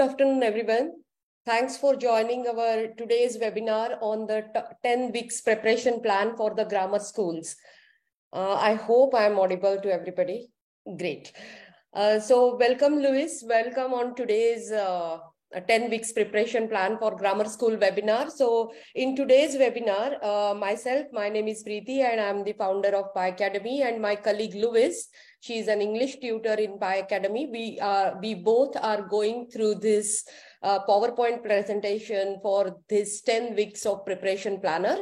Good afternoon, everyone. Thanks for joining our today's webinar on the 10 weeks preparation plan for the grammar schools. I hope I am audible to everybody. Great. So welcome, Luis. Welcome on today's 10 weeks preparation plan for grammar school webinar. So in today's webinar, my name is Preeti and I'm the founder of Pi Academy, and my colleague Luis, she is an English tutor in Pi Academy. We both are going through this PowerPoint presentation for this 10 weeks of preparation planner.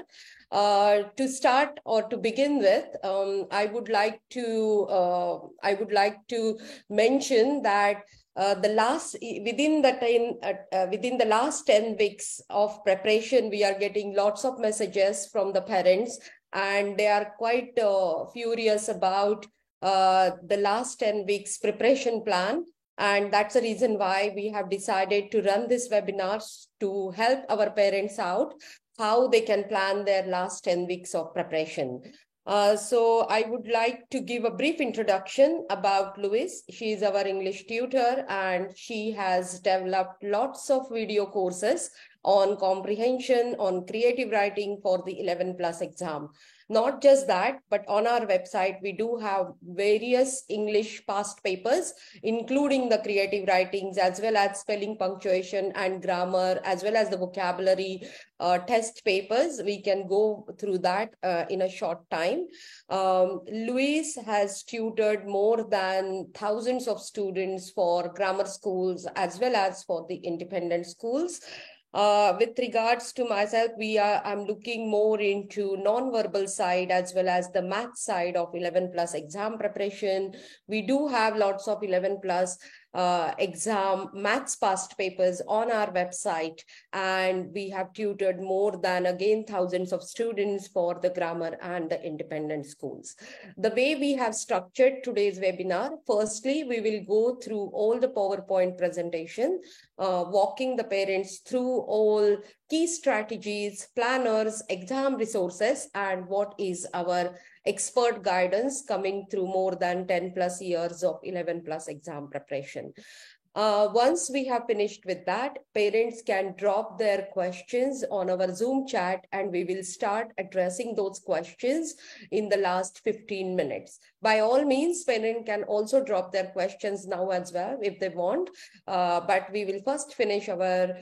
To start or to begin with, I would like to mention that within the last 10 weeks of preparation, we are getting lots of messages from the parents, and they are quite furious about the last 10 weeks preparation plan. And that's the reason why we have decided to run this webinar to help our parents out how they can plan their last 10 weeks of preparation. So I would like to give a brief introduction about Luis. She is our English tutor, and she has developed lots of video courses on comprehension, on creative writing for the 11+ exam. Not just that, but on our website, we do have various English past papers, including the creative writings, as well as spelling, punctuation, and grammar, as well as the vocabulary test papers. We can go through that in a short time. Luis has tutored more than thousands of students for grammar schools, as well as for the independent schools. With regards to myself, I'm looking more into non-verbal side as well as the math side of 11+ exam preparation. We do have lots of 11+ exam maths past papers on our website, and we have tutored more than again thousands of students for the grammar and the independent schools. The way we have structured today's webinar, firstly, we will go through all the PowerPoint presentation, walking the parents through all key strategies, planners, exam resources, and what is our expert guidance coming through more than 10+ years of 11+ exam preparation. Once we have finished with that, parents can drop their questions on our Zoom chat, and we will start addressing those questions in the last 15 minutes. By all means, parents can also drop their questions now as well if they want, but we will first finish our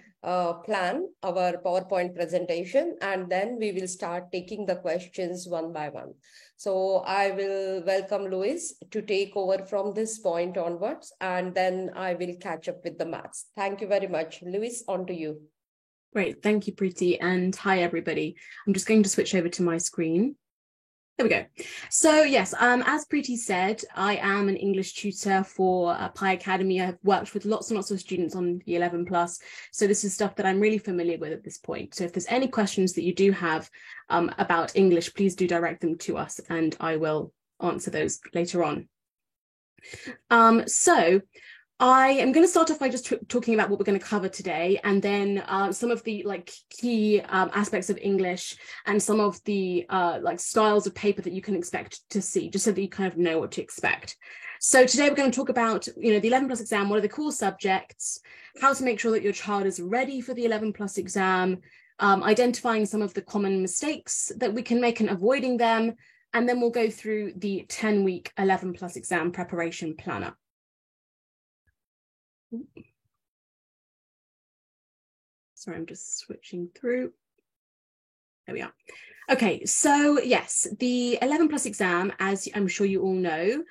plan, our PowerPoint presentation, and then we will start taking the questions one by one. So I will welcome Luis to take over from this point onwards, and then I will catch up with the maths. Thank you very much. Luis, on to you. Great. Thank you, Preeti. And hi, everybody. I'm just going to switch over to my screen. There we go. So yes, as Preeti said, I am an English tutor for Pi Academy. I've worked with lots and lots of students on the 11+. So this is stuff that I'm really familiar with at this point. So if there's any questions that you do have about English, please do direct them to us and I will answer those later on. So I am going to start off by just talking about what we're going to cover today, and then some of the key aspects of English and some of the styles of paper that you can expect to see, just so that you kind of know what to expect. So today we're going to talk about, the 11+ exam, what are the core subjects, how to make sure that your child is ready for the 11+ exam, identifying some of the common mistakes that we can make and avoiding them, and then we'll go through the 10-week 11+ exam preparation planner. Sorry, I'm just switching through. There we are. Okay, so yes, the 11+ exam, as I'm sure you all know,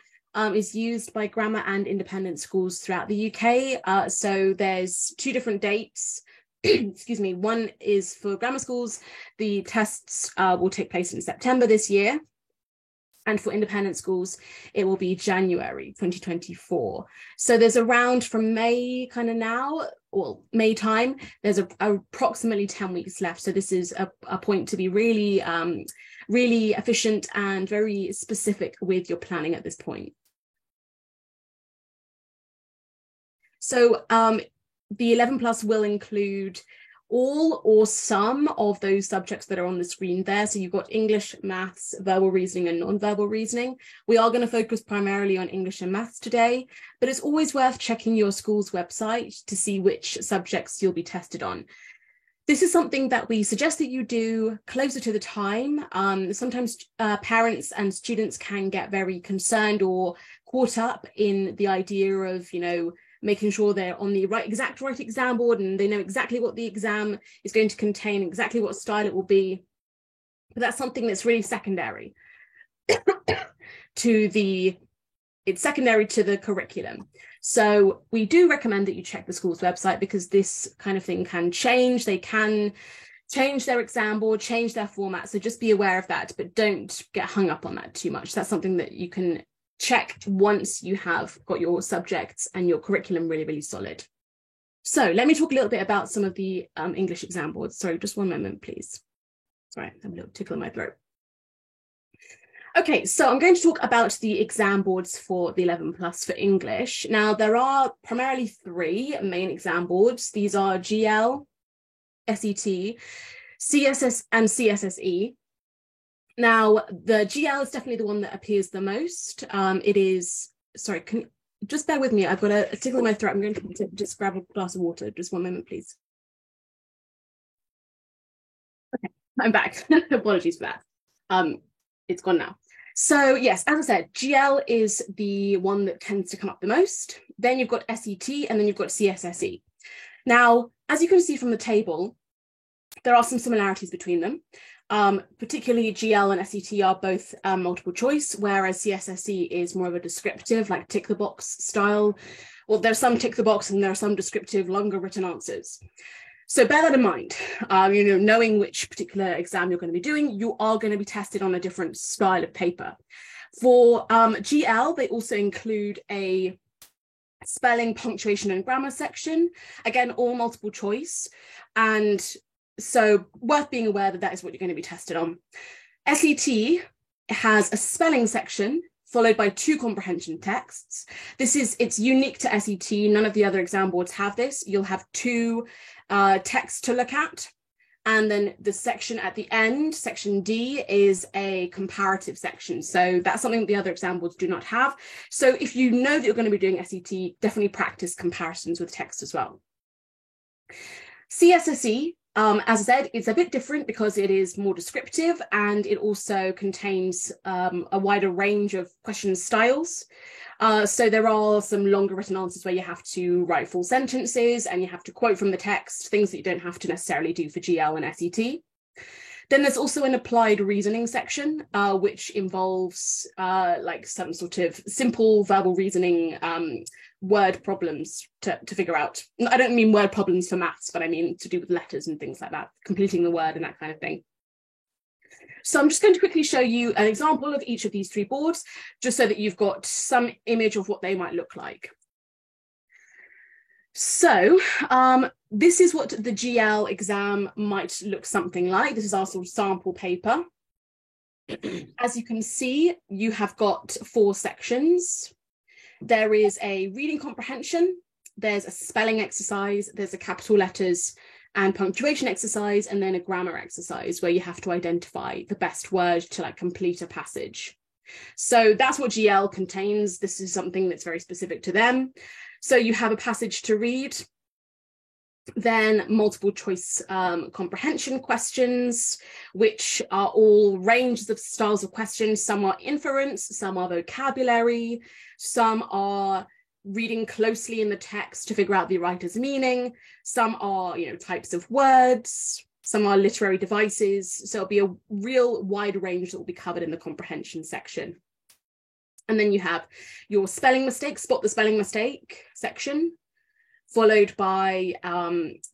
is used by grammar and independent schools throughout the UK. So there's two different dates. Excuse me. One is for grammar schools. The tests will take place in September this year. And for independent schools, it will be January 2024. So there's around from May kind of now, or May time, there's approximately 10 weeks left. So this is a point to be really, really efficient and very specific with your planning at this point. So the 11+ will include all or some of those subjects that are on the screen there. So you've got English, maths, verbal reasoning, and non-verbal reasoning. We are going to focus primarily on English and maths today, but it's always worth checking your school's website to see which subjects you'll be tested on. This is something that we suggest that you do closer to the time. Sometimes parents and students can get very concerned or caught up in the idea of, making sure they're on the exact right exam board and they know exactly what the exam is going to contain, exactly what style it will be. But that's something that's really secondary it's secondary to the curriculum. So we do recommend that you check the school's website, because this kind of thing can change. They can change their exam board, change their format. So just be aware of that, but don't get hung up on that too much. That's something that you can check once you have got your subjects and your curriculum really, really solid. So let me talk a little bit about some of the English exam boards. Sorry, just one moment, please. Sorry, I have a little tickle in my throat. Okay, so I'm going to talk about the exam boards for the 11 plus for English. Now, there are primarily 3 main exam boards. These are GL, SET, CSS, and CSSE. Now, the GL is definitely the one that appears the most. It is, sorry, just bear with me. I've got a tickle in my throat. I'm going to just grab a glass of water. Just one moment, please. Okay, I'm back. Apologies for that. It's gone now. So yes, as I said, GL is the one that tends to come up the most. Then you've got SET, and then you've got CSSE. Now, as you can see from the table, there are some similarities between them. Particularly GL and SET are both multiple choice, whereas CSSE is more of a descriptive, like tick the box style. Well, there's some tick the box and there are some descriptive, longer written answers. So bear that in mind. Knowing which particular exam you're going to be doing, you are going to be tested on a different style of paper. For GL, they also include a spelling, punctuation, and grammar section. Again, all multiple choice. And so worth being aware that that is what you're going to be tested on. SET has a spelling section followed by 2 comprehension texts. It's unique to SET. None of the other exam boards have this. You'll have 2 texts to look at. And then the section at the end, section D, is a comparative section. So that's something that the other exam boards do not have. So if you know that you're going to be doing SET, definitely practice comparisons with text as well. CSSE, as I said, it's a bit different because it is more descriptive, and it also contains a wider range of question styles. So there are some longer written answers where you have to write full sentences and you have to quote from the text, things that you don't have to necessarily do for GL and SET. Then there's also an applied reasoning section, which involves like some sort of simple verbal reasoning word problems to figure out. I don't mean word problems for maths, but I mean to do with letters and things like that, completing the word and that kind of thing. So I'm just going to quickly show you an example of each of these 3 boards, just so that you've got some image of what they might look like. So this is what the GL exam might look something like. This is our sort of sample paper. As you can see, you have got 4 sections. There is a reading comprehension, there's a spelling exercise, there's a capital letters and punctuation exercise, and then a grammar exercise where you have to identify the best word to complete a passage. So that's what GL contains. This is something that's very specific to them. So you have a passage to read, then multiple choice comprehension questions, which are all ranges of styles of questions. Some are inference, some are vocabulary, some are reading closely in the text to figure out the writer's meaning. Some are, types of words. Some are literary devices. So it'll be a real wide range that will be covered in the comprehension section. And then you have your spelling mistake, spot the spelling mistake section, followed by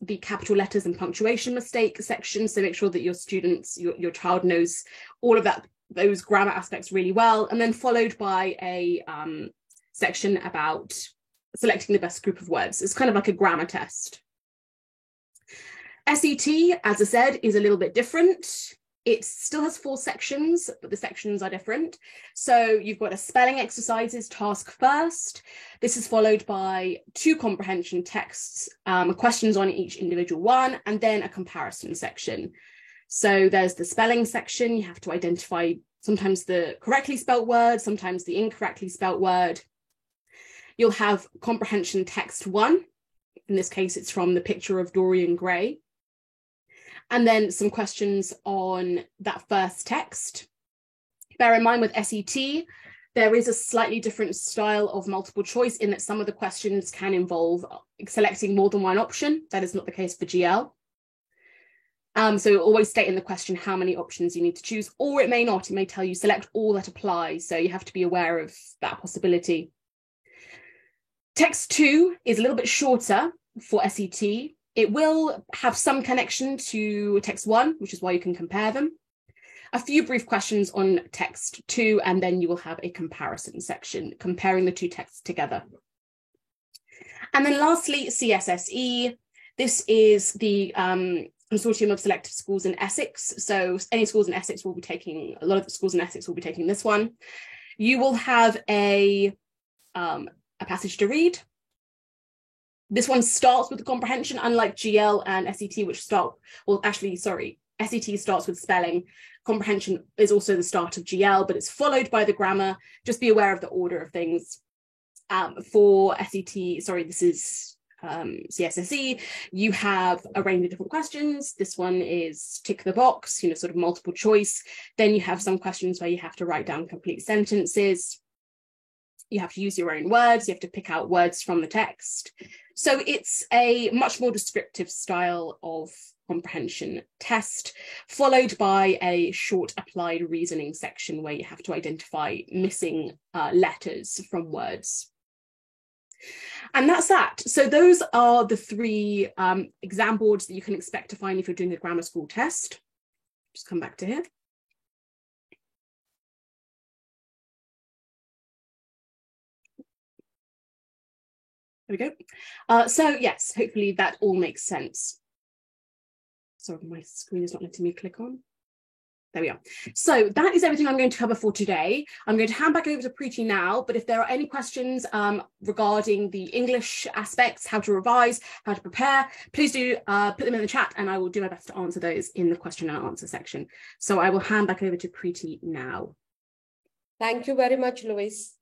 the capital letters and punctuation mistake section. So make sure that your students, your child knows all of those grammar aspects really well. And then followed by a section about selecting the best group of words. It's kind of like a grammar test. SET, as I said, is a little bit different. It still has 4 sections, but the sections are different. So you've got a spelling exercises task first. This is followed by 2 comprehension texts, questions on each individual one, and then a comparison section. So there's the spelling section. You have to identify sometimes the correctly spelt word, sometimes the incorrectly spelt word. You'll have comprehension text 1. In this case, it's from the picture of Dorian Gray. And then some questions on that first text. Bear in mind with SET, there is a slightly different style of multiple choice in that some of the questions can involve selecting more than one option. That is not the case for GL. So always state in the question how many options you need to choose, or it may not. It may tell you select all that apply. So you have to be aware of that possibility. Text 2 is a little bit shorter for SET. It will have some connection to text 1, which is why you can compare them. A few brief questions on text 2, and then you will have a comparison section comparing the 2 texts together. And then lastly, CSSE. This is the consortium of selected schools in Essex. So any schools in Essex will be taking, a lot of the schools in Essex will be taking this one. You will have a passage to read. This one starts with the comprehension, unlike GL and SET, which start, well, actually, sorry, SET starts with spelling. Comprehension is also the start of GL, but it's followed by the grammar. Just be aware of the order of things. For SET, sorry, this is CSSE, you have a range of different questions. This one is tick the box, sort of multiple choice. Then you have some questions where you have to write down complete sentences. You have to use your own words. You have to pick out words from the text. So it's a much more descriptive style of comprehension test, followed by a short applied reasoning section where you have to identify missing letters from words. And that's that. So those are the 3 exam boards that you can expect to find if you're doing the grammar school test. Just come back to here. There we go. So yes, hopefully that all makes sense. Sorry, my screen is not letting me click on. There we are. So that is everything I'm going to cover for today. I'm going to hand back over to Preeti now, but if there are any questions regarding the English aspects, how to revise, how to prepare, please do put them in the chat and I will do my best to answer those in the question and answer section. So I will hand back over to Preeti now. Thank you very much, Louise.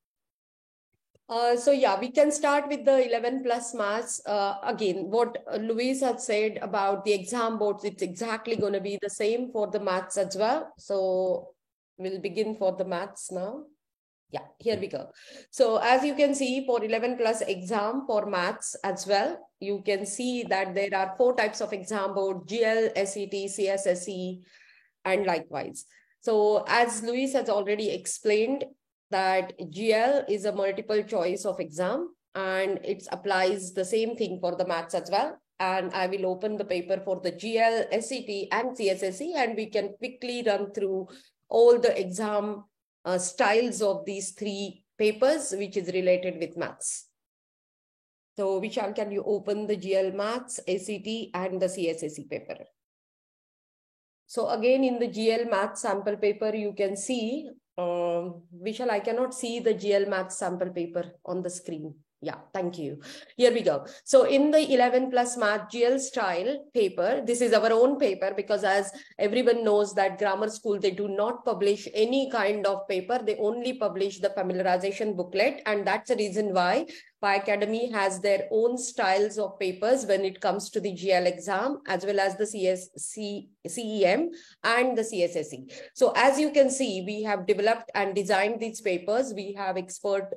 So yeah, we can start with the 11 plus maths. Again, what Louise had said about the exam boards, it's exactly going to be the same for the maths as well. So we'll begin for the maths now. Yeah, here we go. So as you can see for 11 plus exam for maths as well, you can see that there are 4 types of exam board: GL, SET, CSSE, and likewise. So as Louise has already explained, that GL is a multiple choice of exam and it applies the same thing for the maths as well. And I will open the paper for the GL, SET and CSSE and we can quickly run through all the exam styles of these 3 papers which is related with maths. So Vishal, can you open the GL maths, SET and the CSSE paper? So again in the GL maths sample paper you can see Vishal, I cannot see the GL maths sample paper on the screen. Yeah, thank you. Here we go. So in the 11 plus math GL style paper, this is our own paper because as everyone knows that grammar school, they do not publish any kind of paper. They only publish the familiarization booklet. And that's the reason why Pi Academy has their own styles of papers when it comes to the GL exam, as well as the CEM and the CSSE. So as you can see, we have developed and designed these papers. We have expert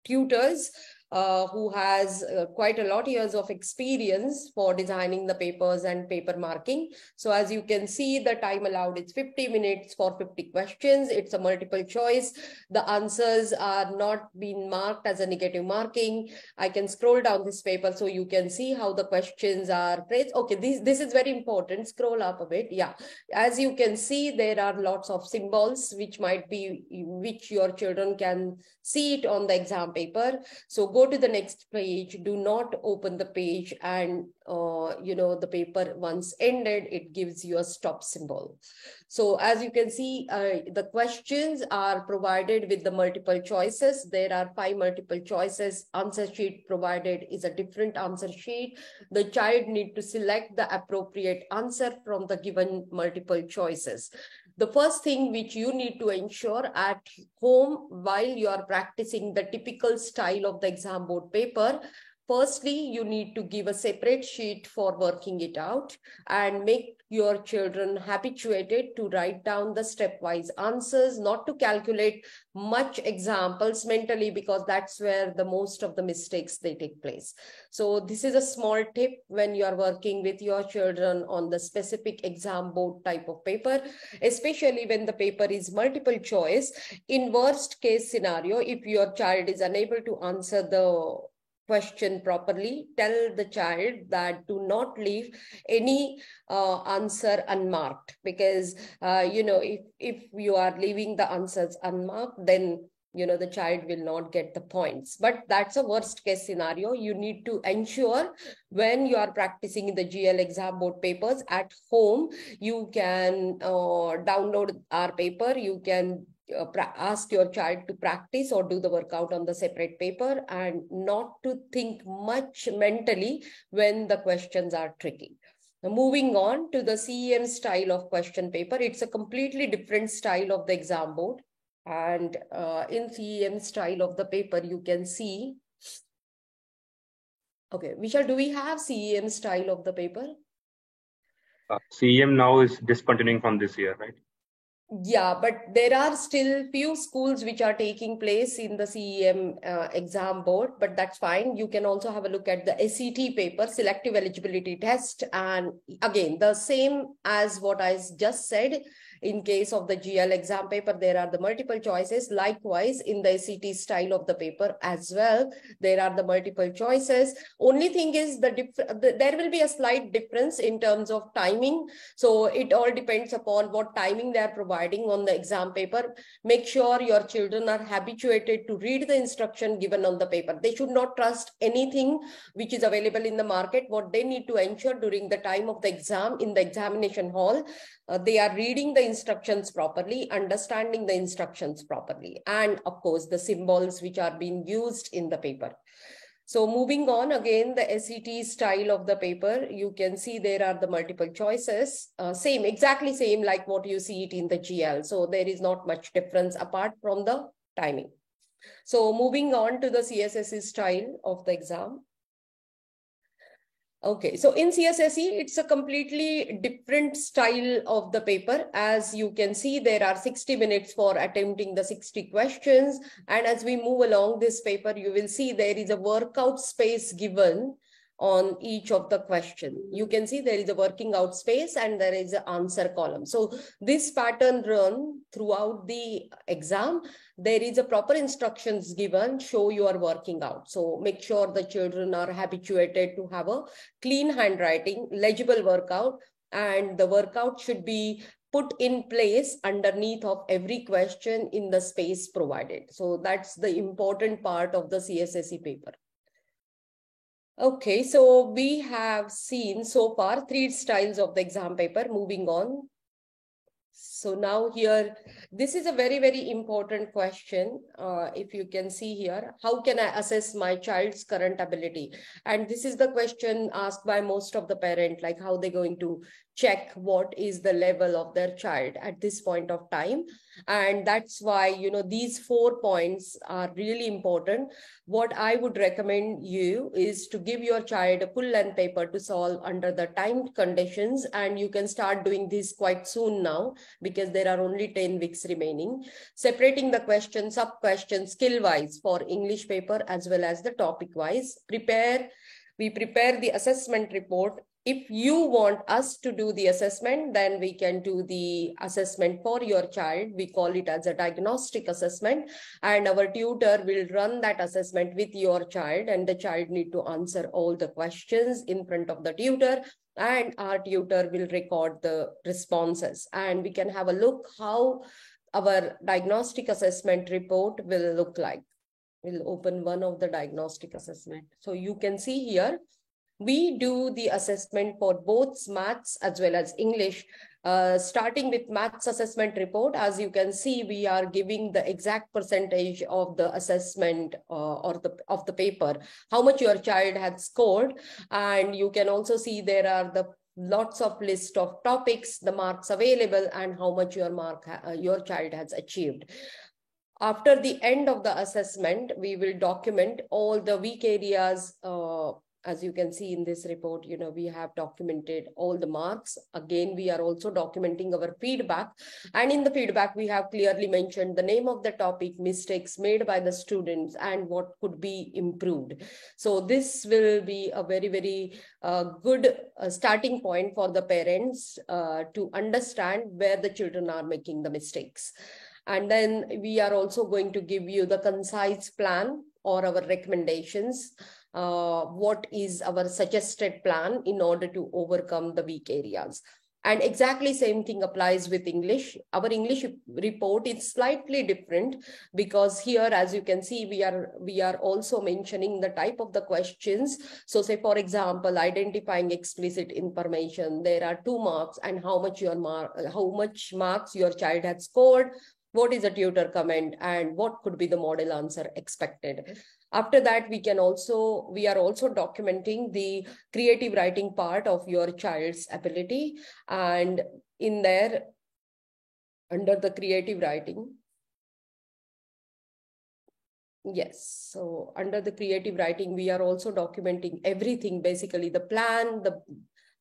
tutors who has quite a lot of years of experience for designing the papers and paper marking. So as you can see, the time allowed is 50 minutes for 50 questions. It's a multiple choice. The answers are not being marked as a negative marking. I can scroll down this paper so you can see how the questions are phrased. Okay, this is very important. Scroll up a bit. Yeah, as you can see, there are lots of symbols which might be, which your children can see it on the exam paper. So go to the next page, do not open the page, and the paper once ended, it gives you a stop symbol. So as you can see, the questions are provided with the multiple choices. There are 5 multiple choices. Answer sheet provided is a different answer sheet. The child need to select the appropriate answer from the given multiple choices. The first thing which you need to ensure at home while you are practicing the typical style of the exam board paper, firstly, you need to give a separate sheet for working it out and make your children habituated to write down the stepwise answers, not to calculate much examples mentally, because that's where the most of the mistakes they take place. So this is a small tip when you are working with your children on the specific exam board type of paper, especially when the paper is multiple choice. In worst case scenario, if your child is unable to answer the question properly, tell the child that do not leave any answer unmarked, because if you are leaving the answers unmarked, then the child will not get the points. But that's a worst case scenario. You need to ensure when you are practicing the GL exam board papers at home, you can download our paper. You can ask your child to practice or do the workout on the separate paper, and not to think much mentally when the questions are tricky. Now, moving on to the CEM style of question paper, it's a completely different style of the exam board. And in CEM style of the paper, you can see. Okay, Vishal, do we have CEM style of the paper? CEM now is discontinuing from this year, right? Yeah, but there are still few schools which are taking place in the CEM exam board, but that's fine. You can also have a look at the SET paper, selective eligibility test. And again, the same as what I just said, in case of the GL exam paper, there are the multiple choices. Likewise, in the SET style of the paper as well, there are the multiple choices. Only thing is there will be a slight difference in terms of timing. So it all depends upon what timing they are providing on the exam paper. Make sure your children are habituated to read the instruction given on the paper. They should not trust anything which is available in the market. What they need to ensure during the time of the exam in the examination hall, they are reading the instructions properly, understanding the instructions properly, and of course the symbols which are being used in the paper. So moving on, again, the SET style of the paper, you can see there are the multiple choices, exactly same like what you see it in the GL. So there is not much difference apart from the timing. So moving on to the CSSE style of the exam. Okay, so in CSSE, it's a completely different style of the paper. As you can see, there are 60 minutes for attempting the 60 questions. And as we move along this paper, you will see there is a workout space given on each of the question. You can see there is a working out space and there is an answer column. So this pattern run throughout the exam. There is a proper instructions given, show you are working out. So make sure the children are habituated to have a clean handwriting, legible workout, and the workout should be put in place underneath of every question in the space provided. So that's the important part of the CSSE paper. Okay, so we have seen so far 3 styles of the exam paper. Moving on. So now here, this is a very, very important question. If you can see here, how can I assess my child's current ability? And this is the question asked by most of the parents, like how they're going to check what is the level of their child at this point of time. And that's why, these 4 points are really important. What I would recommend you is to give your child a full-length paper to solve under the timed conditions. And you can start doing this quite soon now, because there are only 10 weeks remaining. Separating the questions, sub-questions, skill-wise for English paper as well as the topic-wise. We prepare the assessment report. If you want us to do the assessment, then we can do the assessment for your child. We call it as a diagnostic assessment, and our tutor will run that assessment with your child, and the child need to answer all the questions in front of the tutor, and our tutor will record the responses, and we can have a look how our diagnostic assessment report will look like. We'll open one of the diagnostic assessment. So you can see here, we do the assessment for both maths as well as English. Starting with maths assessment report, as you can see, we are giving the exact percentage of the assessment of the paper, how much your child had scored. And you can also see there are the lots of list of topics, the marks available, and how much your child has achieved. After the end of the assessment, we will document all the weak areas. As you can see in this report, we have documented all the marks. Again, we are also documenting our feedback. And in the feedback, we have clearly mentioned the name of the topic, mistakes made by the students, and what could be improved. So this will be a very, very good starting point for the parents to understand where the children are making the mistakes. And then we are also going to give you the concise plan or our recommendations. What is our suggested plan in order to overcome the weak areas. And exactly same thing applies with English. Our English report is slightly different because here, as you can see, we are also mentioning the type of the questions. So say, for example, identifying explicit information, there are 2 marks, and how much marks your child had scored, what is a tutor comment, and what could be the model answer expected. After that, we are also documenting the creative writing part of your child's ability. And in there, under the creative writing, yes, so under the creative writing, we are also documenting everything, basically the plan,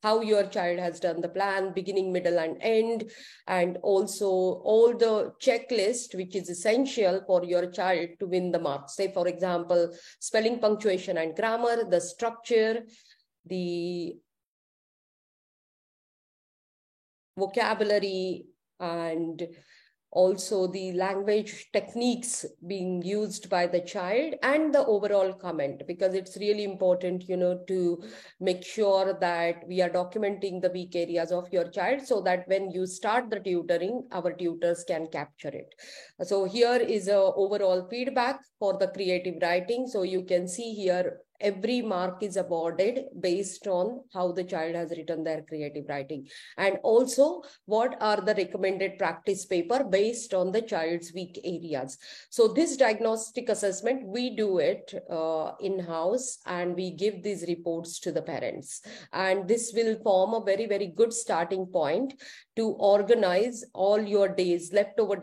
how your child has done the plan, beginning, middle, and end, and also all the checklist, which is essential for your child to win the marks. Say, for example, spelling, punctuation, and grammar, the structure, the vocabulary, and also the language techniques being used by the child, and the overall comment, because it's really important, to make sure that we are documenting the weak areas of your child so that when you start the tutoring, our tutors can capture it. So here is a overall feedback for the creative writing. So you can see here, every mark is awarded based on how the child has written their creative writing, and also what are the recommended practice paper based on the child's weak areas. So this diagnostic assessment, we do it in-house, and we give these reports to the parents. And this will form a very, very good starting point to organize all your days, leftover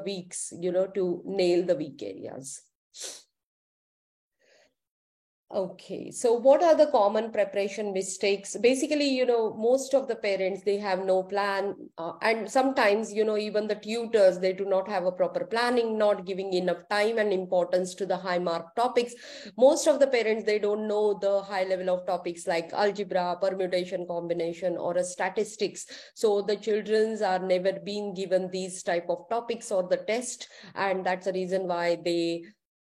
weeks, to nail the weak areas. Okay, so what are the common preparation mistakes? Basically, most of the parents, they have no plan. And sometimes, even the tutors, they do not have a proper planning, not giving enough time and importance to the high mark topics. Most of the parents, they don't know the high level of topics like algebra, permutation, combination, or a statistics. So the children are never being given these type of topics or the test. And that's the reason why they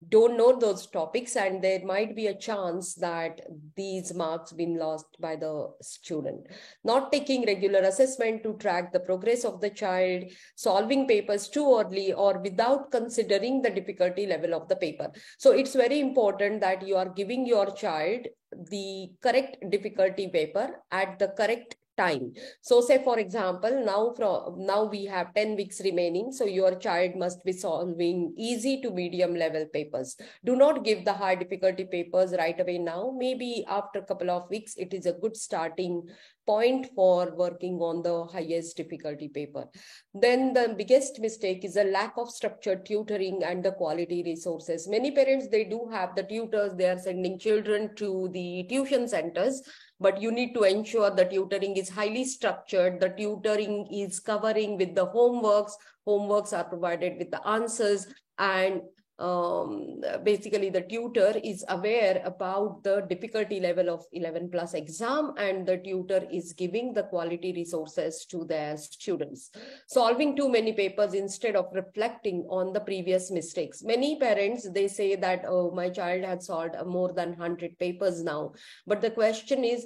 don't know those topics, and there might be a chance that these marks been lost by the student. Not taking regular assessment to track the progress of the child, solving papers too early or without considering the difficulty level of the paper. So it's very important that you are giving your child the correct difficulty paper at the correct time. So say, for example, now we have 10 weeks remaining. So your child must be solving easy to medium level papers. Do not give the high difficulty papers right away now. Maybe after a couple of weeks, it is a good starting point for working on the highest difficulty paper. Then the biggest mistake is a lack of structured tutoring and the quality resources. Many parents, they do have the tutors, they are sending children to the tuition centers, but you need to ensure the tutoring is highly structured. The tutoring is covering with the homeworks. Homeworks are provided with the answers, and basically the tutor is aware about the difficulty level of 11 plus exam, and the tutor is giving the quality resources to their students. Solving too many papers instead of reflecting on the previous mistakes. Many parents, they say that, oh, my child had solved more than 100 papers now. But the question is,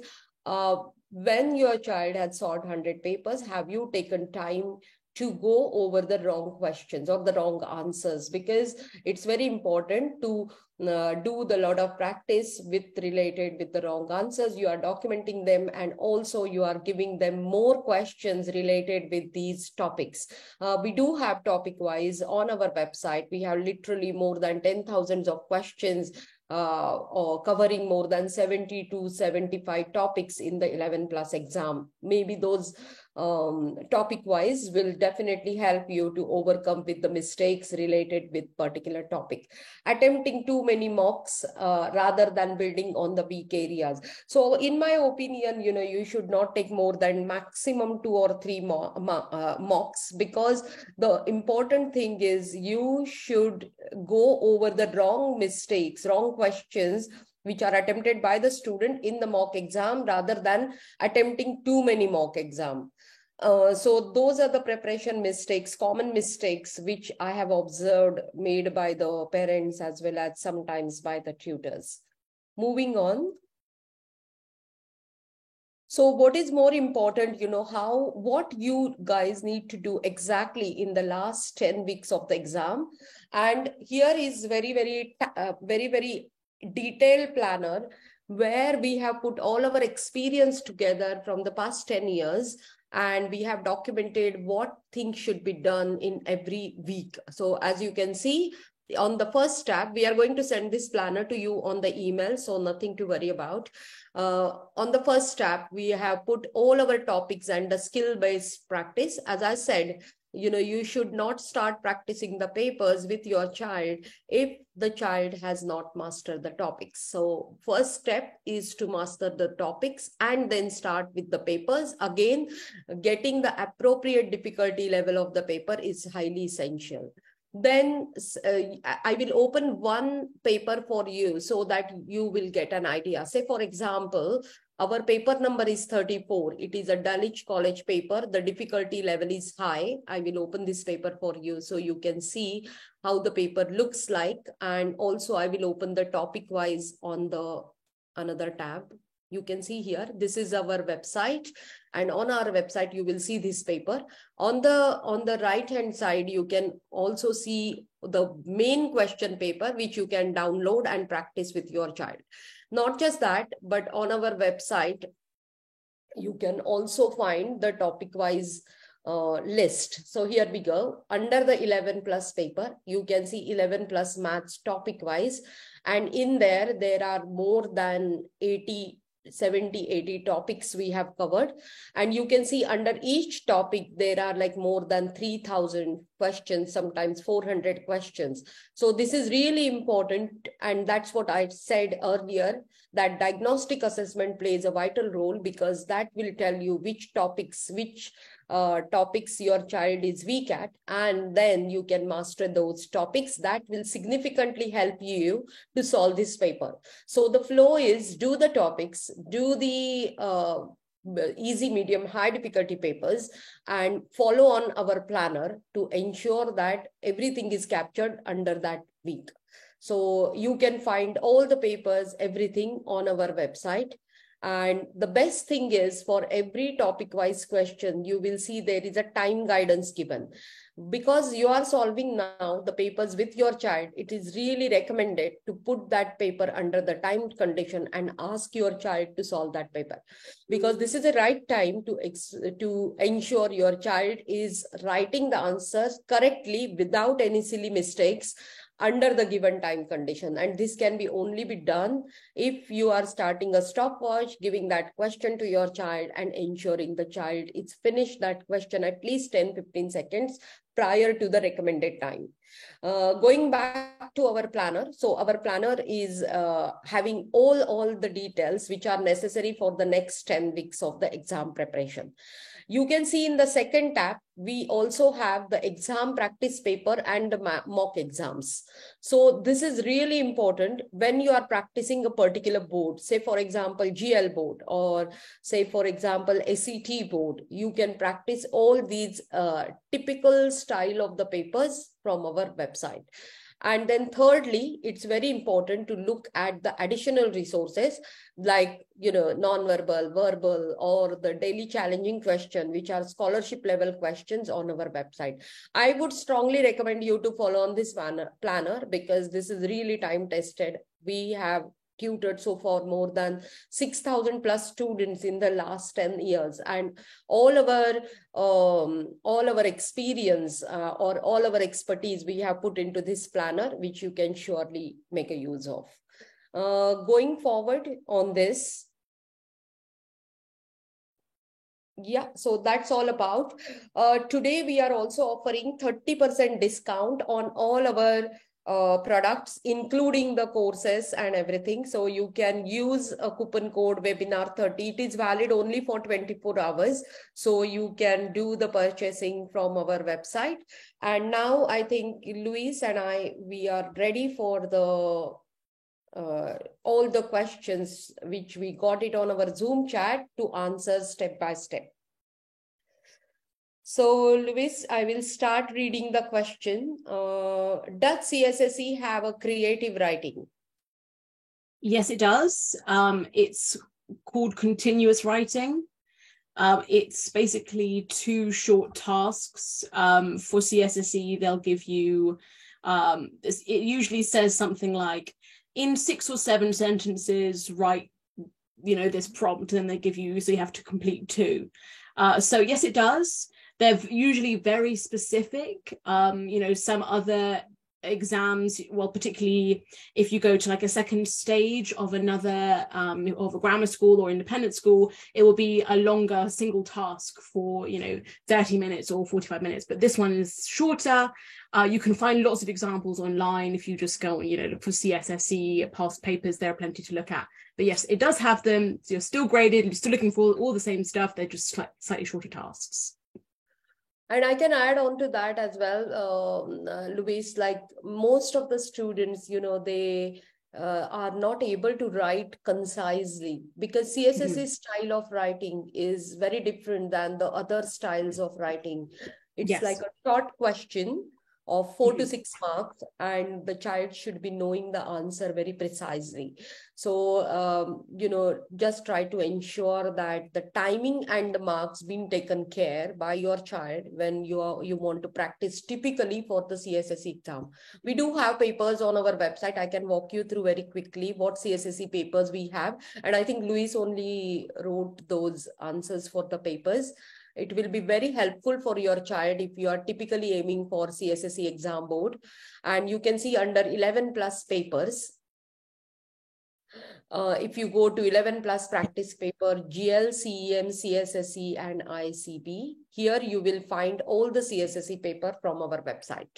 when your child had solved 100 papers, have you taken time to go over the wrong questions or the wrong answers, because it's very important to do the lot of practice related with the wrong answers. You are documenting them, and also you are giving them more questions related with these topics. We do have topic wise on our website. We have literally more than 10,000 of questions or covering more than 70 to 75 topics in the 11 plus exam. Maybe those topic wise will definitely help you to overcome with the mistakes related with particular topic. Attempting too many mocks rather than building on the weak areas. So in my opinion, you should not take more than maximum 2 or 3 mocks, because the important thing is you should go over the wrong mistakes, wrong questions which are attempted by the student in the mock exam, rather than attempting too many mock exam. So those are the preparation mistakes, common mistakes, which I have observed made by the parents as well as sometimes by the tutors. Moving on. So what is more important, what you guys need to do exactly in the last 10 weeks of the exam. And here is very, very detailed planner where we have put all our experience together from the past 10 years. And we have documented what things should be done in every week. So as you can see, on the first tab, we are going to send this planner to you on the email, so nothing to worry about. On the first tab, we have put all our topics and the skill-based practice. As I said, you should not start practicing the papers with your child if the child has not mastered the topics. So first step is to master the topics and then start with the papers. Again, getting the appropriate difficulty level of the paper is highly essential. Then I will open one paper for you so that you will get an idea. Say, for example, our paper number is 34. It is a Dulwich College paper. The difficulty level is high. I will open this paper for you so you can see how the paper looks like. And also I will open the topic wise on the another tab. You can see here, this is our website. And on our website, you will see this paper. On the right-hand side, you can also see the main question paper, which you can download and practice with your child. Not just that, but on our website, you can also find the topic-wise list. So here we go. Under the 11 plus paper, you can see 11 plus maths topic-wise. And in there are more than 70-80 topics we have covered. And you can see under each topic, there are like more than 3,000 questions, sometimes 400 questions. So this is really important. And that's what I said earlier, that diagnostic assessment plays a vital role, because that will tell you which topics your child is weak at, and then you can master those topics. That will significantly help you to solve this paper. So the flow is do the topics, do the easy, medium, high difficulty papers, and follow on our planner to ensure that everything is captured under that week. So you can find all the papers, everything on our website. And the best thing is, for every topic-wise question, you will see there is a time guidance given. Because you are solving now the papers with your child, it is really recommended to put that paper under the timed condition and ask your child to solve that paper. Because this is the right time to ensure your child is writing the answers correctly without any silly mistakes under the given time condition. And this can only be done if you are starting a stopwatch, giving that question to your child and ensuring the child is finished that question at least 10-15 seconds prior to the recommended time. Going back to our planner. So our planner is having all the details which are necessary for the next 10 weeks of the exam preparation. You can see in the second tab, we also have the exam practice paper and the mock exams. So this is really important when you are practicing a particular board, say for example, GL board, or say for example, SET board. You can practice all these typical style of the papers from our website. And then thirdly, it's very important to look at the additional resources like, non-verbal, verbal, or the daily challenging question, which are scholarship level questions on our website. I would strongly recommend you to follow on this planner because this is really time tested. We have tutored so far more than 6,000 plus students in the last 10 years, and all our experience or all our expertise we have put into this planner, which you can surely make a use of. Going forward on this, yeah, so that's all about. Today we are also offering 30% discount on all our products, including the courses and everything. So you can use a coupon code webinar 30. It is valid only for 24 hours. So you can do the purchasing from our website. And now I think Luis and we are ready for the all the questions which we got it on our Zoom chat to answer step by step. So, Luis, I will start reading the question. Does CSSE have a creative writing? Yes, it does. It's called continuous writing. It's basically 2 short tasks. For CSSE, they'll give you, it usually says something like, in 6 or 7 sentences, write, this prompt, and then they give you, so you have to complete 2. So yes, it does. They're usually very specific. Some other exams, well, particularly if you go to like a second stage of another of a grammar school or independent school, it will be a longer single task for 30 minutes or 45 minutes, but this one is shorter. You can find lots of examples online if you just go and look for CSSE past papers. There are plenty to look at, but yes, it does have them. So you're still graded, you're still looking for all the same stuff, they're just slightly shorter tasks. And I can add on to that as well, Luis, like most of the students, they are not able to write concisely because CSSE's style of writing is very different than the other styles of writing. It's like a short question of 4 to 6 marks, and the child should be knowing the answer very precisely. So, just try to ensure that the timing and the marks being taken care by your child when you want to practice typically for the CSSE exam. We do have papers on our website. I can walk you through very quickly what CSSE papers we have. And I think Luis only wrote those answers for the papers. It will be very helpful for your child if you are typically aiming for CSSE exam board. And you can see under 11 plus papers, if you go to 11 plus practice paper, GL, CEM, CSSE, and ICB, here you will find all the CSSE paper from our website.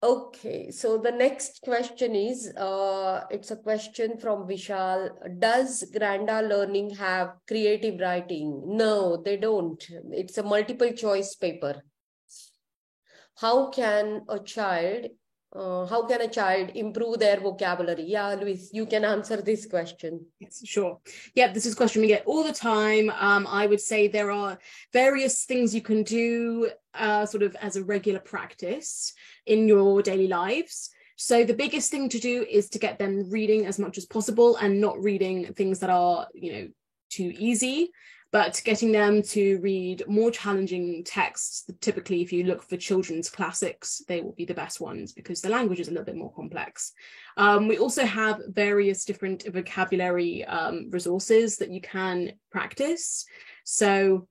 Okay, so the next question is, it's a question from Vishal. Does Granda Learning have creative writing? No, they don't. It's a multiple choice paper. How can a child improve their vocabulary? Yeah, Luis, you can answer this question. Yes, sure. Yeah, this is a question we get all the time. I would say there are various things you can do sort of as a regular practice in your daily lives. So the biggest thing to do is to get them reading as much as possible and not reading things that are, too easy, but getting them to read more challenging texts. Typically, if you look for children's classics, they will be the best ones because the language is a little bit more complex. We also have various different vocabulary resources that you can practice. So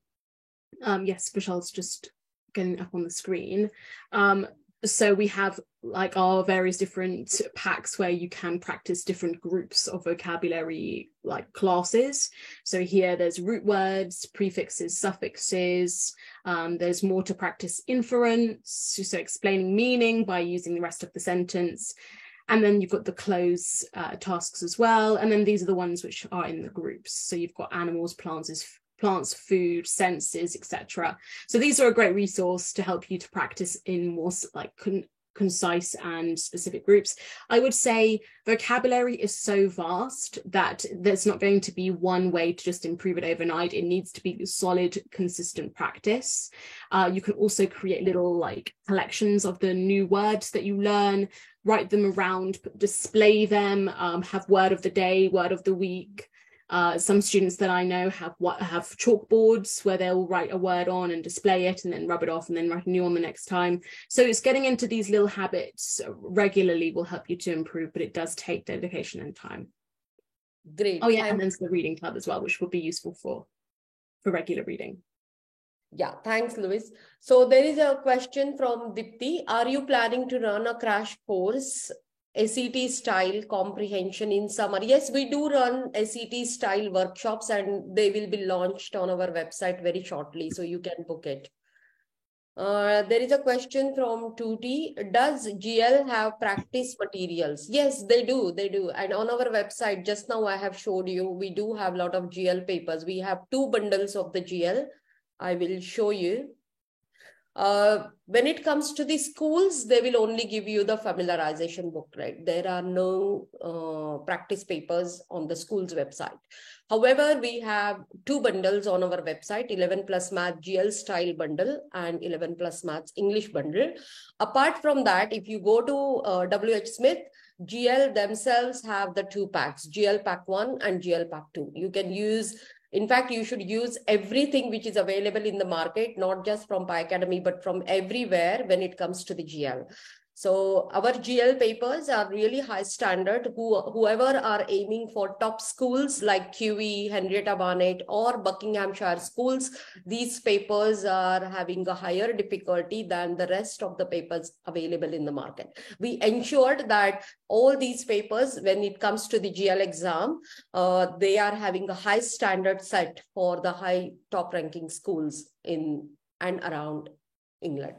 yes, Vishal's just getting up on the screen. So we have like our various different packs where you can practice different groups of vocabulary like classes. So here there's root words, prefixes, suffixes. There's more to practice inference, so explaining meaning by using the rest of the sentence. And then you've got the close tasks as well. And then these are the ones which are in the groups. So you've got animals, plants, food, senses, etc. So these are a great resource to help you to practice in more like concise and specific groups. I would say vocabulary is so vast that there's not going to be one way to just improve it overnight. It needs to be solid, consistent practice. You can also create little like collections of the new words that you learn, write them around, display them, have word of the day, word of the week. Some students that I know have chalkboards where they'll write a word on and display it and then rub it off and then write a new one the next time. So it's getting into these little habits regularly will help you to improve, but it does take dedication and time. Great. Oh yeah, and then the reading club as well, which will be useful for regular reading. Yeah, thanks, Louise. So there is a question from Dipti. Are you planning to run a crash course, SET style comprehension in summer? Yes, we do run SET style workshops and they will be launched on our website very shortly, so you can book it. There is a question from Tuti. Does GL have practice materials? Yes, they do. They do. And on our website, just now I have showed you, we do have a lot of GL papers. We have 2 bundles of the GL. I will show you. When it comes to the schools, they will only give you the familiarization book, right? There are no practice papers on the school's website. However, we have 2 bundles on our website, 11 plus math GL style bundle and 11 plus maths English bundle. Apart from that, if you go to WH Smith, GL themselves have the 2 packs, GL pack 1 and GL pack 2. You can use, in fact, you should use everything which is available in the market, not just from Pi Academy, but from everywhere when it comes to the GL. So our GL papers are really high standard. Whoever are aiming for top schools like QE, Henrietta Barnett or Buckinghamshire schools, these papers are having a higher difficulty than the rest of the papers available in the market. We ensured that all these papers, when it comes to the GL exam, they are having a high standard set for the high top ranking schools in and around England.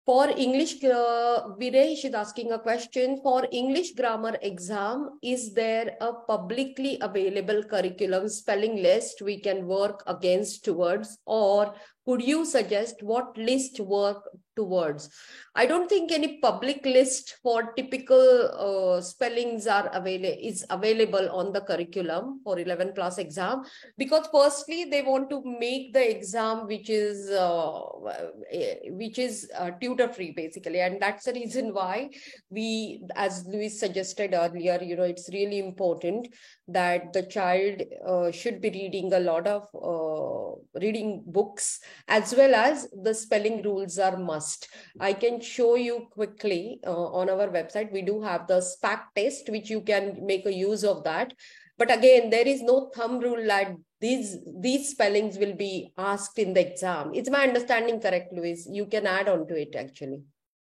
For English, Viresh is asking a question. For English grammar exam, is there a publicly available curriculum spelling list we can work against towards, or could you suggest what list work towards? I don't think any public list for typical spellings is available on the curriculum for 11 plus exam, because firstly they want to make the exam which is tutor free basically, and that's the reason why we, as Louise suggested earlier, it's really important that the child should be reading a lot of reading books, as well as the spelling rules are must. I can show you quickly on our website. We do have the SPAC test, which you can make a use of that. But again, there is no thumb rule that these spellings will be asked in the exam. Is my understanding correct, Louise? You can add on to it actually.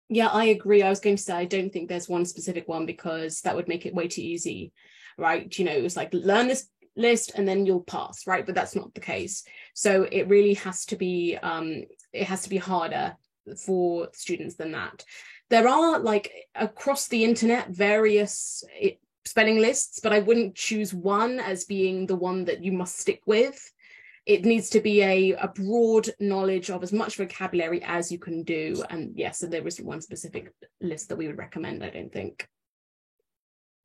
Yeah, I agree. I was going to say, I don't think there's one specific one, because that would make it way too easy, right? It's like learn this list and then you'll pass, right? But that's not the case. So it really has to be, harder for students than that. There are, like, across the internet, various spelling lists, but I wouldn't choose one as being the one that you must stick with. It needs to be a broad knowledge of as much vocabulary as you can do. And yes, so there isn't one specific list that we would recommend, I don't think.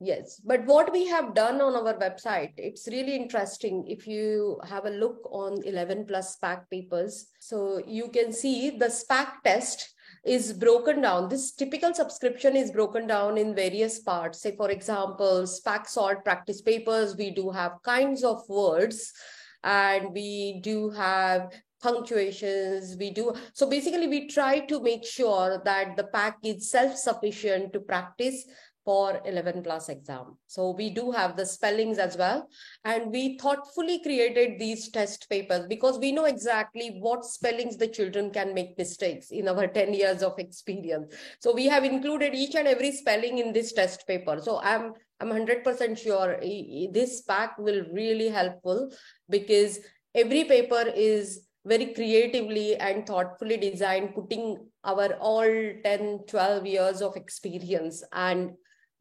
Yes, but what we have done on our website, it's really interesting. If you have a look on 11 plus SPAC papers, so you can see the SPAC test is broken down. This typical subscription is broken down in various parts. Say, for example, SPAC salt practice papers, we do have kinds of words, and we do have punctuations, so basically we try to make sure that the pack is self-sufficient to practice for 11 plus exam. So we do have the spellings as well, and we thoughtfully created these test papers because we know exactly what spellings the children can make mistakes in our 10 years of experience. So we have included each and every spelling in this test paper. So I'm 100% sure this pack will really helpful, because every paper is very creatively and thoughtfully designed, putting our all 10, 12 years of experience and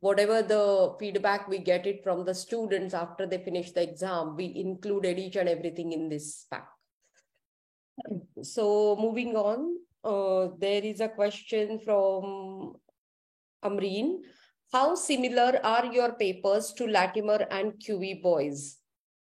whatever the feedback we get it from the students after they finish the exam, we included each and everything in this pack. So moving on, There is a question from Amreen. How similar are your papers to Latimer and QE boys?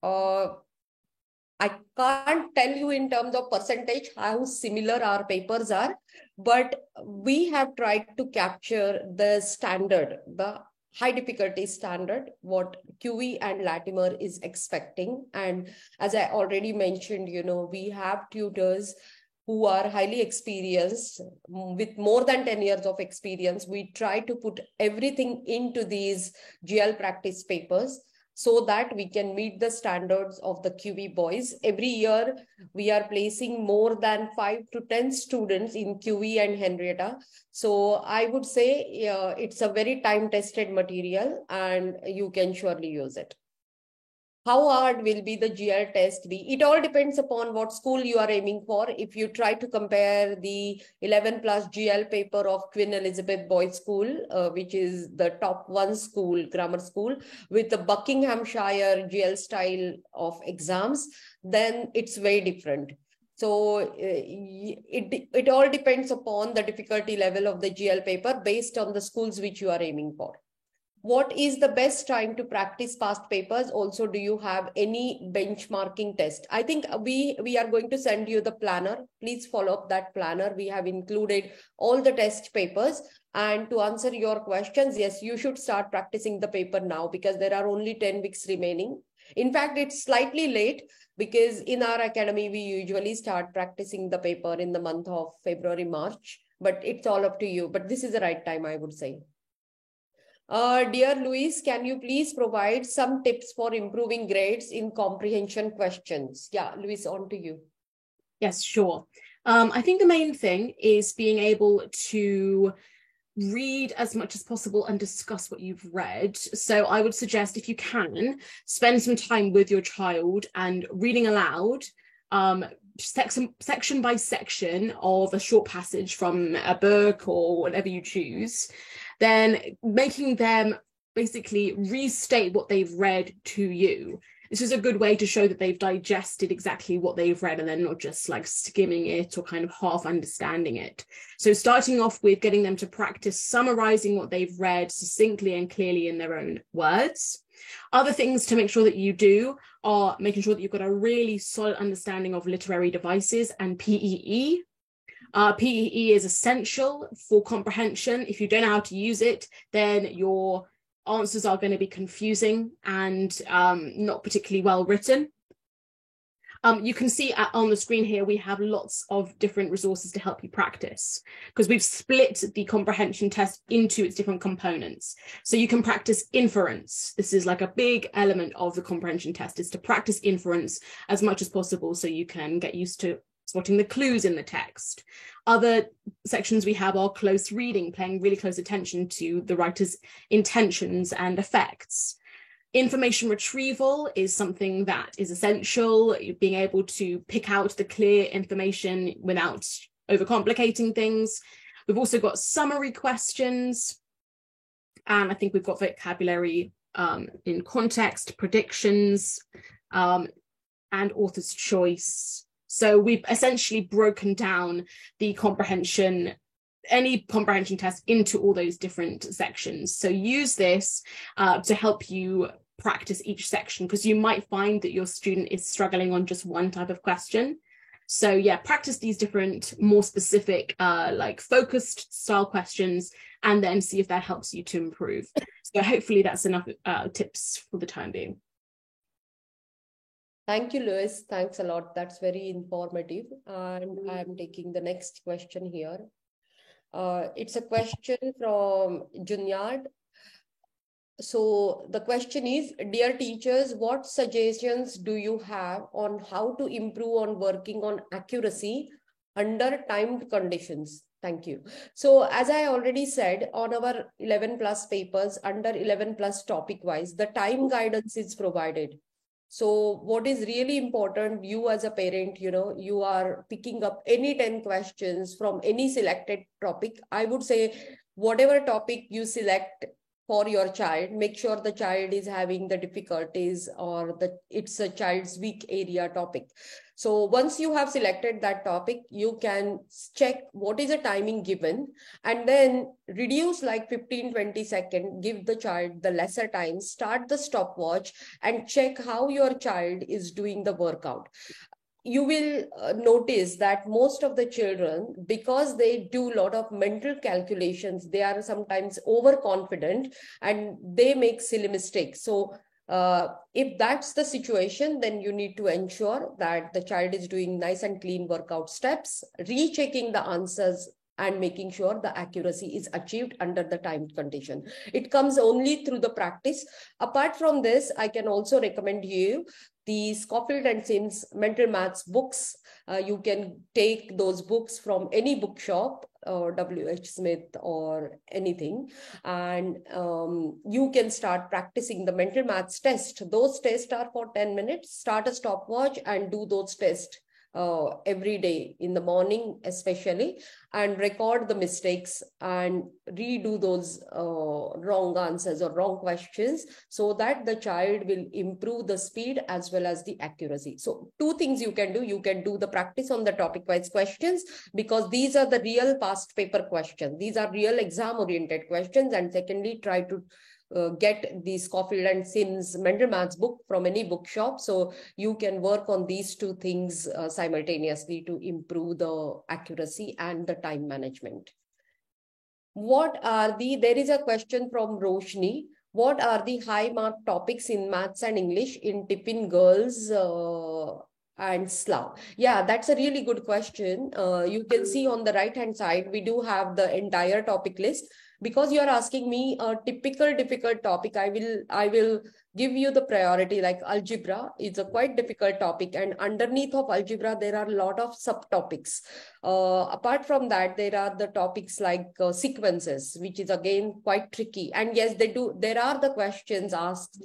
I can't tell you in terms of percentage how similar our papers are, but we have tried to capture the standard, the high difficulty standard, what QE and Latimer is expecting. And as I already mentioned, we have tutors who are highly experienced with more than 10 years of experience. We try to put everything into these GL practice papers so that we can meet the standards of the QE boys. Every year, we are placing more than 5 to 10 students in QE and Henrietta. So I would say it's a very time-tested material and you can surely use it. How hard will be the GL test be? It all depends upon what school you are aiming for. If you try to compare the 11 plus GL paper of Queen Elizabeth Boys School, which is the top one school, grammar school, with the Buckinghamshire GL style of exams, then it's very different. So it all depends upon the difficulty level of the GL paper based on the schools which you are aiming for. What is the best time to practice past papers? Also, do you have any benchmarking test? I think we are going to send you the planner. Please follow up that planner. We have included all the test papers. And to answer your questions, yes, you should start practicing the paper now because there are only 10 weeks remaining. In fact, it's slightly late because in our academy, we usually start practicing the paper in the month of February, March. But it's all up to you. But this is the right time, I would say. Dear Luis, can you please provide some tips for improving grades in comprehension questions? Yeah, Luis, on to you. Yes, sure. I think the main thing is being able to read as much as possible and discuss what you've read. So I would suggest, if you can, spend some time with your child and reading aloud section by section of a short passage from a book or whatever you choose, then making them basically restate what they've read to you. This is a good way to show that they've digested exactly what they've read and they're not just like skimming it or kind of half understanding it. So starting off with getting them to practice summarizing what they've read succinctly and clearly in their own words. Other things to make sure that you do are making sure that you've got a really solid understanding of literary devices and PEE. PEE is essential for comprehension. If you don't know how to use it, then your answers are going to be confusing and not particularly well written. You can see on the screen here, we have lots of different resources to help you practice because we've split the comprehension test into its different components. So you can practice inference. This is like a big element of the comprehension test, is to practice inference as much as possible so you can get used to spotting the clues in the text. Other sections we have are close reading, paying really close attention to the writer's intentions and effects. Information retrieval is something that is essential, being able to pick out the clear information without overcomplicating things. We've also got summary questions, and I think we've got vocabulary in context, predictions, and author's choice. So we've essentially broken down the any comprehension test into all those different sections. So use this to help you practice each section, because you might find that your student is struggling on just one type of question. So yeah, practice these different, more specific, like focused style questions, and then see if that helps you to improve. So hopefully that's enough tips for the time being. Thank you, Luis. Thanks a lot. That's very informative. And I'm taking the next question here. It's a question from Junyard. So the question is, dear teachers, what suggestions do you have on how to improve on working on accuracy under timed conditions? Thank you. So as I already said, on our 11 plus papers, under 11 plus topic wise, the time guidance is provided. So what is really important, you as a parent, you are picking up any 10 questions from any selected topic. I would say whatever topic you select, for your child. Make sure the child is having the difficulties or it's a child's weak area topic. So once you have selected that topic, you can check what is the timing given and then reduce like 15-20 seconds, give the child the lesser time, start the stopwatch and check how your child is doing the workout. You will notice that most of the children, because they do a lot of mental calculations, they are sometimes overconfident and they make silly mistakes. So if that's the situation, then you need to ensure that the child is doing nice and clean workout steps, rechecking the answers and making sure the accuracy is achieved under the timed condition. It comes only through the practice. Apart from this, I can also recommend you the Schofield and Sims mental maths books. You can take those books from any bookshop or W.H. Smith or anything, and you can start practicing the mental maths test. Those tests are for 10 minutes. Start a stopwatch and do those tests every day in the morning especially, and record the mistakes and redo those wrong answers or wrong questions so that the child will improve the speed as well as the accuracy. So two things you can do. You can do the practice on the topic-wise questions because these are the real past paper questions. These are real exam-oriented questions. And secondly, try to get the Schofield and Sims mental maths book from any bookshop. So you can work on these two things simultaneously to improve the accuracy and the time management. There is a question from Roshni. What are the high mark topics in maths and English in Tiffin Girls and Slough? Yeah, that's a really good question. You can see on the right hand side, we do have the entire topic list. Because you are asking me a typical difficult topic, I will give you the priority. Like algebra is a quite difficult topic, and underneath of algebra there are a lot of subtopics. Apart from that, there are the topics like sequences, which is again quite tricky. And yes, there are the questions asked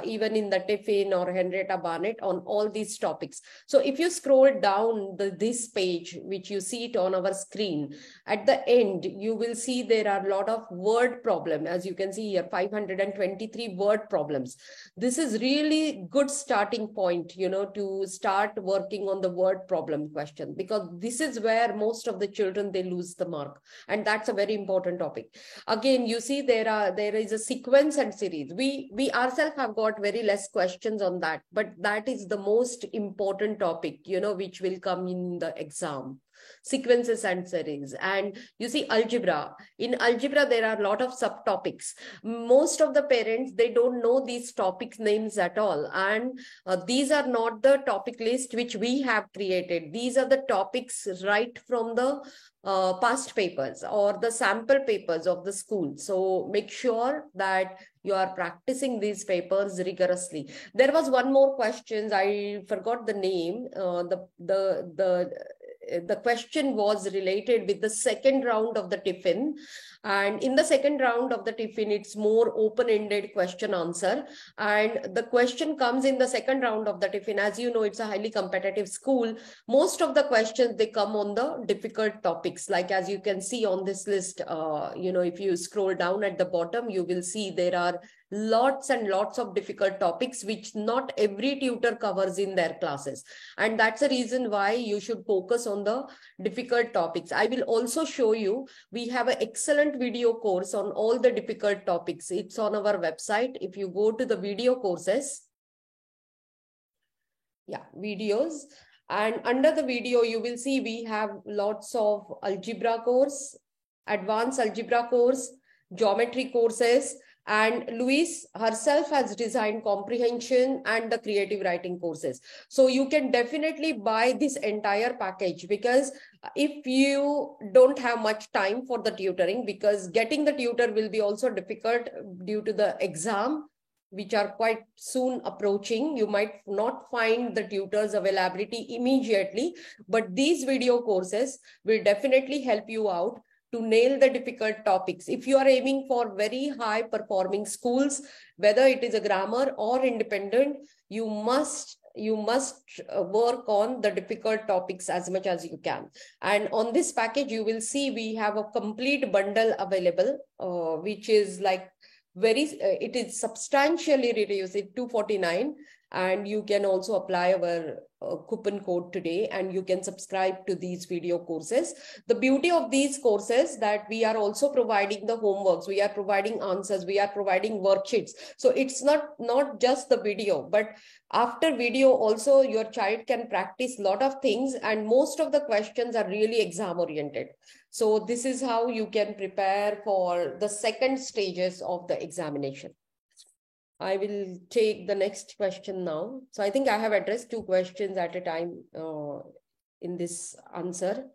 even in the Tiffin or Henrietta Barnett on all these topics. So if you scroll down this page, which you see it on our screen, at the end you will see there are a lot of word problem. As you can see here, 523 word problems. This is really good starting point, to start working on the word problem question, because this is where most of the children, they lose the mark. And that's a very important topic. Again, you see there is a sequence and series. We ourselves have got very less questions on that, but that is the most important topic, which will come in the exam. Sequences and series. And you see algebra. In algebra, there are a lot of subtopics. Most of the parents, they don't know these topic names at all. And these are not the topic list which we have created. These are the topics right from the past papers or the sample papers of the school. So make sure that you are practicing these papers rigorously. There was one more question. I forgot the name. The question was related with the second round of the Tiffin. And in the second round of the Tiffin, it's more open-ended question answer. And the question comes in the second round of the Tiffin. As you know, it's a highly competitive school. Most of the questions, they come on the difficult topics. Like as you can see on this list, if you scroll down at the bottom, you will see there are lots and lots of difficult topics which not every tutor covers in their classes. And that's the reason why you should focus on the difficult topics. I will also show you, we have an excellent video course on all the difficult topics. It's on our website. If you go to the video courses, videos, and under the video, you will see we have lots of algebra course, advanced algebra course, geometry courses, and Louise herself has designed comprehension and the creative writing courses. So you can definitely buy this entire package, because if you don't have much time for the tutoring, because getting the tutor will be also difficult due to the exam, which are quite soon approaching. You might not find the tutors availability immediately, but these video courses will definitely help you out to nail the difficult topics. If you are aiming for very high performing schools, whether it is a grammar or independent, you must work on the difficult topics as much as you can. And on this package, you will see we have a complete bundle available, which is like it is substantially reduced, it's 249. And you can also apply our coupon code today, and you can subscribe to these video courses. The beauty of these courses that we are also providing the homeworks, we are providing answers, we are providing worksheets. So it's not just the video, but after video also your child can practice a lot of things, and most of the questions are really exam oriented. So this is how you can prepare for the second stages of the examination. I will take the next question now. So I think I have addressed 2 questions at a time in this answer.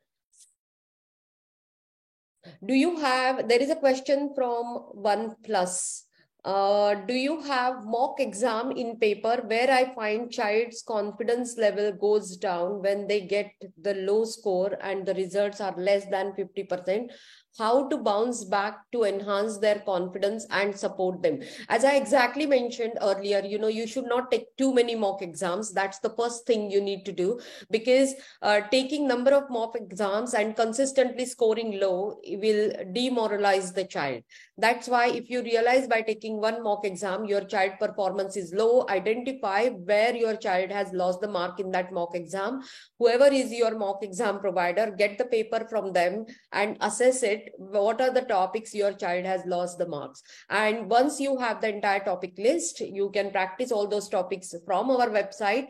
There is a question from OnePlus. Do you have mock exam in paper where I find child's confidence level goes down when they get the low score and the results are less than 50%? How to bounce back to enhance their confidence and support them? As I exactly mentioned earlier, you should not take too many mock exams. That's the first thing you need to do, because taking number of mock exams and consistently scoring low will demoralize the child. That's why if you realize by taking one mock exam, your child performance is low, identify where your child has lost the mark in that mock exam. Whoever is your mock exam provider, get the paper from them and assess it. What are the topics your child has lost the marks? And once you have the entire topic list, you can practice all those topics from our website.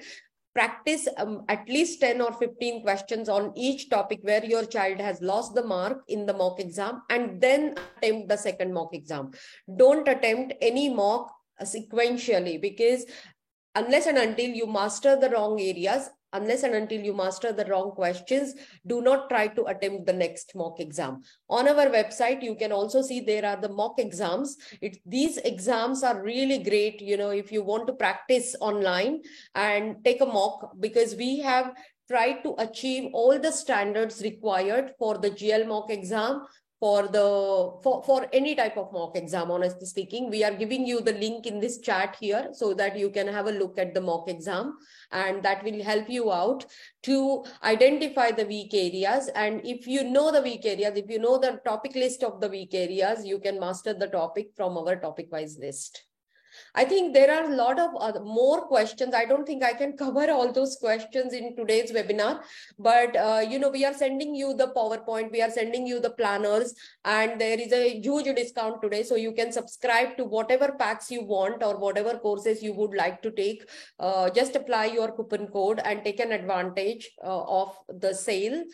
Practice at least 10 or 15 questions on each topic where your child has lost the mark in the mock exam, and then attempt the second mock exam. Don't attempt any mock sequentially, because unless and until you master the wrong areas, unless and until you master the wrong questions, do not try to attempt the next mock exam. On our website, you can also see there are the mock exams. These exams are really great, if you want to practice online and take a mock, because we have tried to achieve all the standards required for the GL mock exam, for any type of mock exam. Honestly speaking, we are giving you the link in this chat here so that you can have a look at the mock exam, and that will help you out to identify the weak areas. And if you know the weak areas, if you know the topic list of the weak areas, you can master the topic from our topic wise list. I think there are a lot of more questions. I don't think I can cover all those questions in today's webinar, but we are sending you the PowerPoint, we are sending you the planners, and there is a huge discount today. So you can subscribe to whatever packs you want or whatever courses you would like to take. Just apply your coupon code and take an advantage of the sale,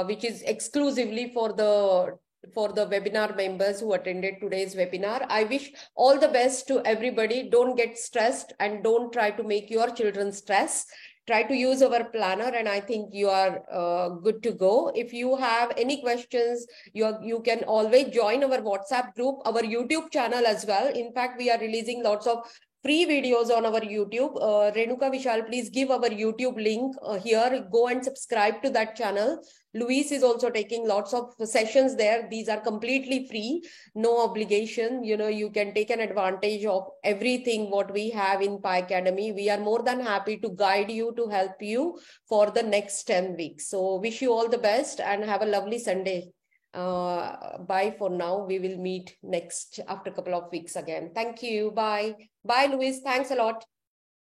which is exclusively for the webinar members who attended today's webinar. I wish all the best to everybody. Don't get stressed and don't try to make your children stress. Try to use our planner, and I think you are good to go. If you have any questions, you can always join our WhatsApp group, our YouTube channel as well. In fact, we are releasing lots of free videos on our YouTube. Renuka Vishal, please give our YouTube link here. Go and subscribe to that channel. Luis is also taking lots of sessions there. These are completely free, no obligation. You can take an advantage of everything what we have in Pi Academy. We are more than happy to guide you, to help you for the next 10 weeks. So wish you all the best and have a lovely Sunday. Bye for now. We will meet next after a couple of weeks again. Thank you. Bye. Bye, Luis. Thanks a lot.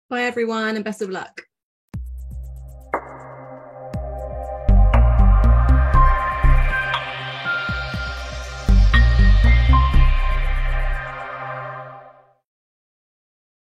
Bye, everyone, and best of luck.